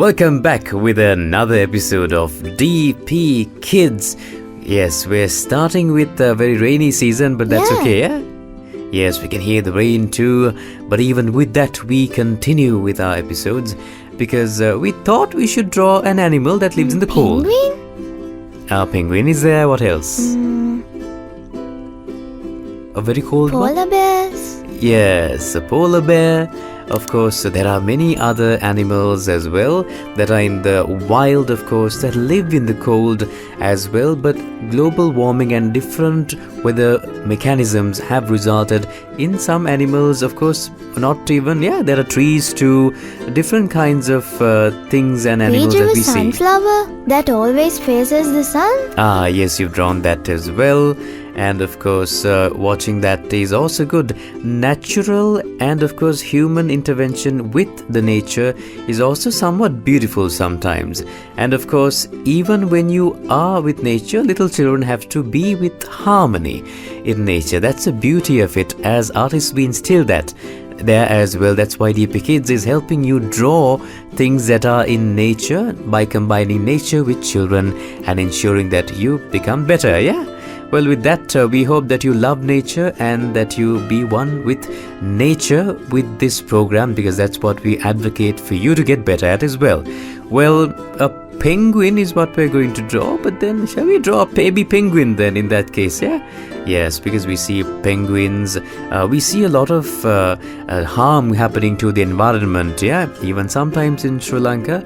welcome back with another episode of DP Kids. Yes, we're starting with a very rainy season, but that's okay, yeah? Yes, we can hear the rain too, but even with that, we continue with our episodes because we thought we should draw an animal that lives in the cold. Penguin? Penguin is there, what else? A very cold one? Polar bears? Yes, a polar bear. Of course, there are many other animals as well that are in the wild, of course, that live in the cold as well. But global warming and different weather mechanisms have resulted in some animals, of course, not even, there are trees too, different kinds of things and animals that we see. Sunflower that always faces the sun? Ah, yes, you've drawn that as well. And of course, watching that is also good. Natural and of course human intervention with the nature is also somewhat beautiful sometimes. And of course, even when you are with nature, little children have to be with harmony in nature. That's the beauty of it. As artists, we instill that there as well. That's why DP Kids is helping you draw things that are in nature by combining nature with children and ensuring that you become better, Well, with that, we hope that you love nature and that you be one with nature with this program, because that's what we advocate for you to get better at as well. Well, a penguin is what we're going to draw, but then shall we draw a baby penguin then in that case, Yes, because we see penguins, we see a lot of harm happening to the environment, even sometimes in Sri Lanka.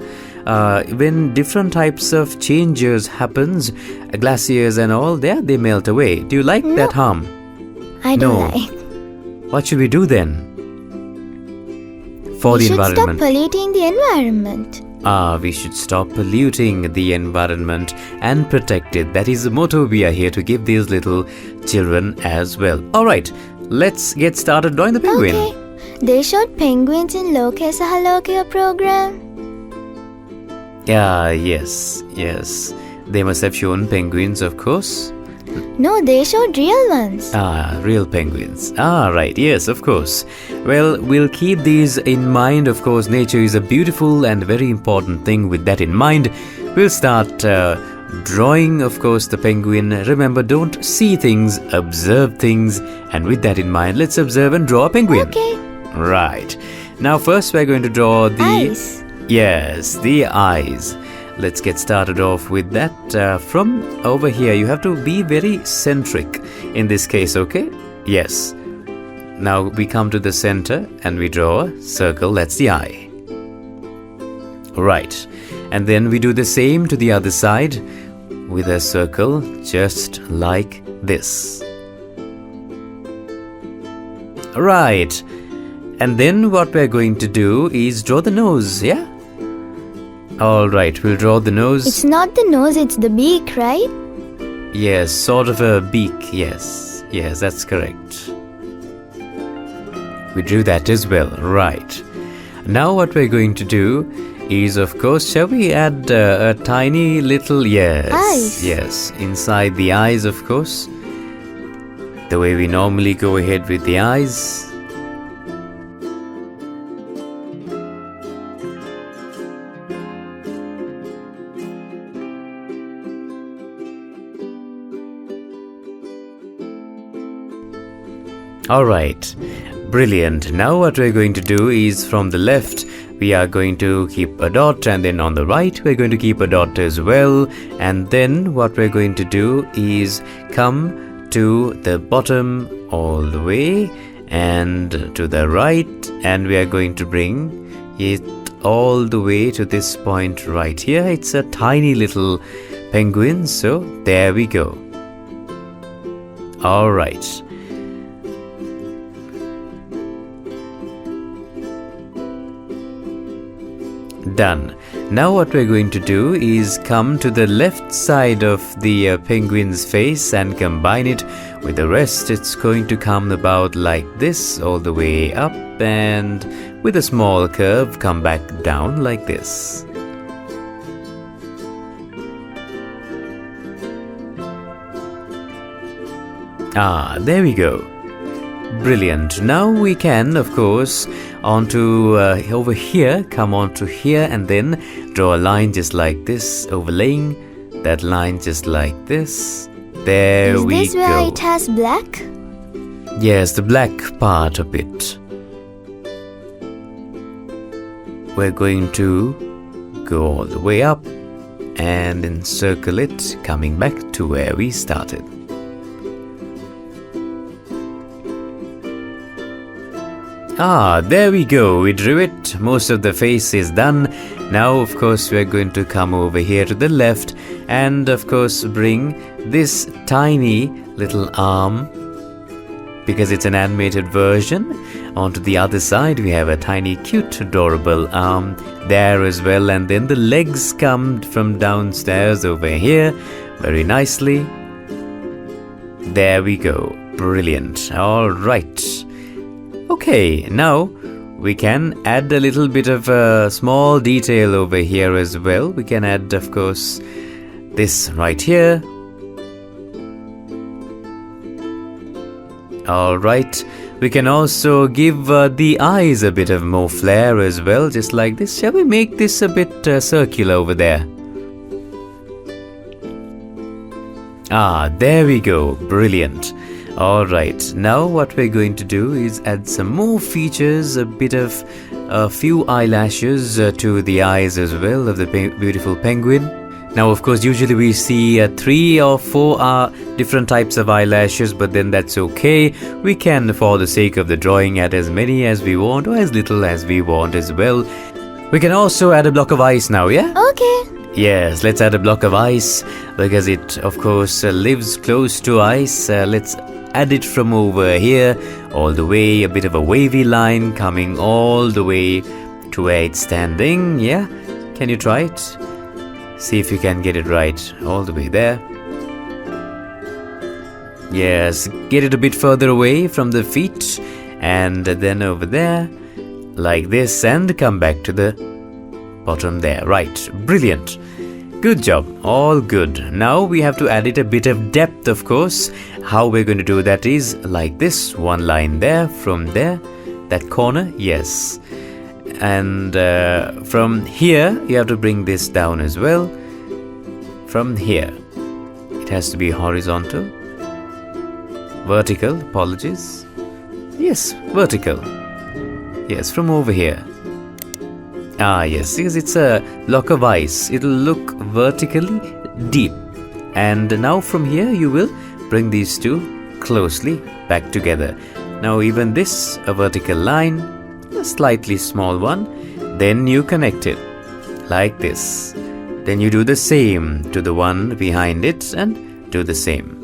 When different types of changes happens, glaciers and all, they melt away. Do you like that harm? I don't like. What should we do then for the environment? We should stop polluting the environment. We should stop polluting the environment and protect it. That is the motto we are here to give these little children as well. Alright, let's get started drawing the penguin. Okay. They showed penguins in Loke Sahaloke program. Yes. They must have shown penguins, of course. No, they showed real ones. Real penguins. Right. Yes, of course. Well, we'll keep these in mind. Of course, nature is a beautiful and very important thing. With that in mind, we'll start drawing, of course, the penguin. Remember, don't see things, observe things. And with that in mind, let's observe and draw a penguin. Okay. Right. Now, first we're going to draw the... eyes. Yes, the eyes. Let's get started off with that. From over here, you have to be very centric in this case, okay? Yes. Now we come to the center and we draw a circle. That's the eye. Right. And then we do the same to the other side with a circle just like this. Right. And then what we're going to do is draw the nose, Alright, we'll draw the nose. It's not the nose, it's the beak, right? Yes, sort of a beak, yes. Yes, that's correct. We drew that as well, right. Now what we're going to do is, of course, shall we add a tiny little, eyes. Yes, inside the eyes, of course. The way we normally go ahead with the eyes. Alright, brilliant. Now what we're going to do is from the left, we are going to keep a dot, and then on the right, we're going to keep a dot as well. And then what we're going to do is come to the bottom all the way and to the right, and we are going to bring it all the way to this point right here. It's a tiny little penguin, so there we go. Alright. Done. Now what we're going to do is come to the left side of the penguin's face and combine it with the rest. It's going to come about like this, all the way up, and with a small curve come back down like this. There we go. Brilliant. Now we can, of course, onto over here, come onto here and then draw a line just like this, overlaying that line just like this. There we go. Is this where it has black? Yes, the black part of it. We're going to go all the way up and encircle it, coming back to where we started. Ah, there we go, we drew it. Most of the face is done. Now, of course, we're going to come over here to the left and, of course, bring this tiny little arm, because it's an animated version. Onto the other side, we have a tiny, cute, adorable arm there as well. And then the legs come from downstairs over here very nicely. There we go. Brilliant. All right. Okay, now we can add a little bit of a small detail over here as well. We can add, of course, this right here. All right. We can also give the eyes a bit of more flair as well, just like this. Shall we make this a bit circular over there? Ah, there we go. Brilliant. Alright, now what we're going to do is add some more features, a few eyelashes to the eyes as well of the beautiful penguin. Now, of course, usually we see 3 or 4 different types of eyelashes, but then that's okay. We can, for the sake of the drawing, add as many as we want or as little as we want as well. We can also add a block of ice now, yeah? Okay. Yes, let's add a block of ice because it, of course, lives close to ice. Let's add it from over here all the way, a bit of a wavy line coming all the way to where it's standing. Yeah, can you try it? See if you can get it right all the way there. Yes, get it a bit further away from the feet and then over there like this and come back to the bottom there. Right, brilliant. Good job, all good. Now we have to add it a bit of depth, of course. How we're going to do that is like this, one line there, from there, that corner, yes. And from here, you have to bring this down as well. From here, it has to be horizontal. Vertical, apologies. Yes, vertical. Yes, from over here. Ah, yes, because it's a block of ice. It'll look vertically deep. And now from here, you will bring these two closely back together. Now, even this, a vertical line, a slightly small one. Then you connect it like this. Then you do the same to the one behind it and do the same.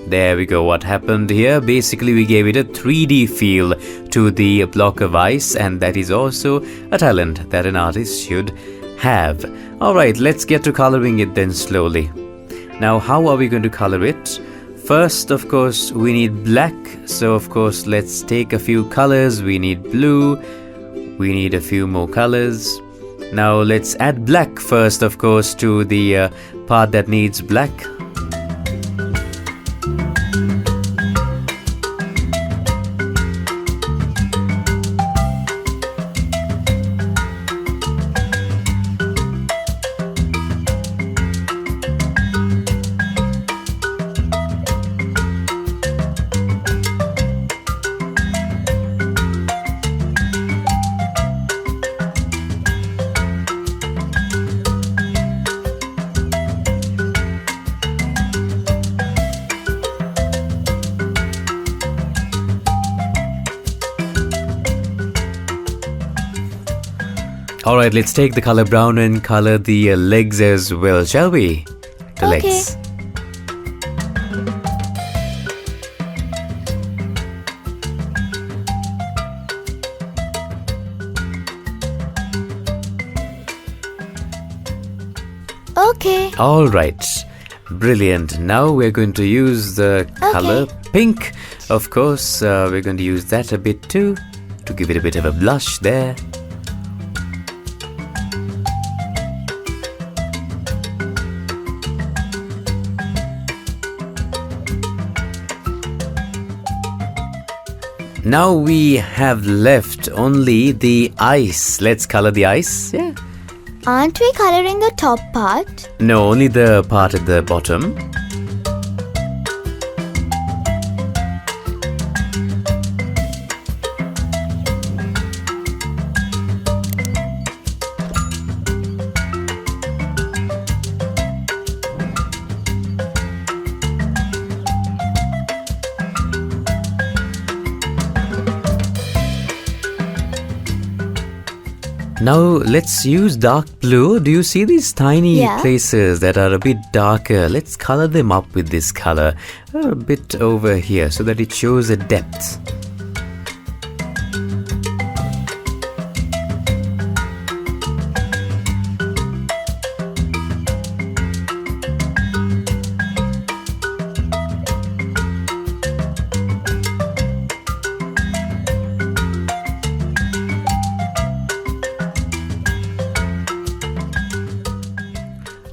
There we go. What happened here? Basically, we gave it a 3D feel to the block of ice, and that is also a talent that an artist should have. Alright, let's get to coloring it then slowly. Now, how are we going to color it? First, of course, we need black. So, of course, let's take a few colors. We need blue. We need a few more colors. Now, let's add black first, of course, to the part that needs black. Alright, let's take the color brown and color the legs as well, shall we? The Okay. legs. Okay. Alright, brilliant. Now we're going to use the color pink. Of course, we're going to use that a bit too, to give it a bit of a blush there. Now we have left only the ice. Let's color the ice. Yeah. Aren't we coloring the top part? No, only the part at the bottom. Now let's use dark blue. Do you see these tiny Yeah. places that are a bit darker? Let's color them up with this color a bit over here so that it shows a depth.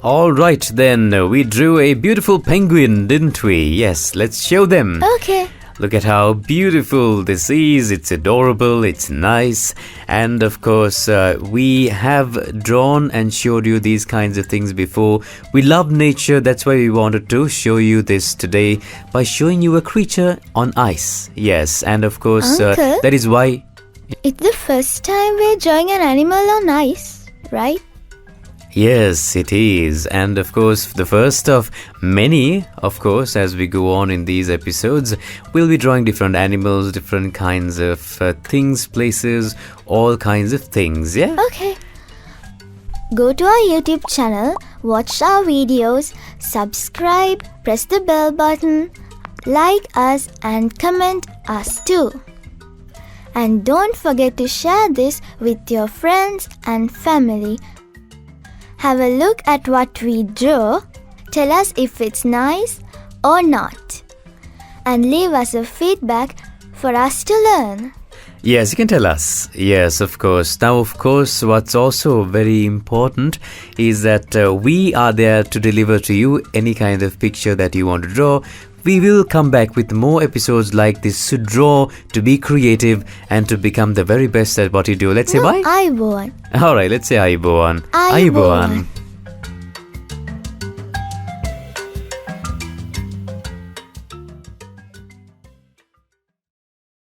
Alright then, we drew a beautiful penguin, didn't we? Yes, let's show them. Okay. Look at how beautiful this is. It's adorable, it's nice. And of course, we have drawn and showed you these kinds of things before. We love nature, that's why we wanted to show you this today by showing you a creature on ice. Yes, and of course, Uncle? that is why... It's the first time we're drawing an animal on ice, right? Yes, it is. And of course, the first of many, of course, as we go on in these episodes, we'll be drawing different animals, different kinds of things, places, all kinds of things, yeah? Okay. Go to our YouTube channel, watch our videos, subscribe, press the bell button, like us and comment us too. And don't forget to share this with your friends and family. Have a look at what we drew. Tell us if it's nice or not. And leave us a feedback for us to learn. Yes, you can tell us. Yes, of course. Now, of course, what's also very important is that we are there to deliver to you any kind of picture that you want to draw. We will come back with more episodes like this to draw, to be creative, and to become the very best at what you do. Let's say bye. I won. Alright, let's say Aiboan. Aiboan.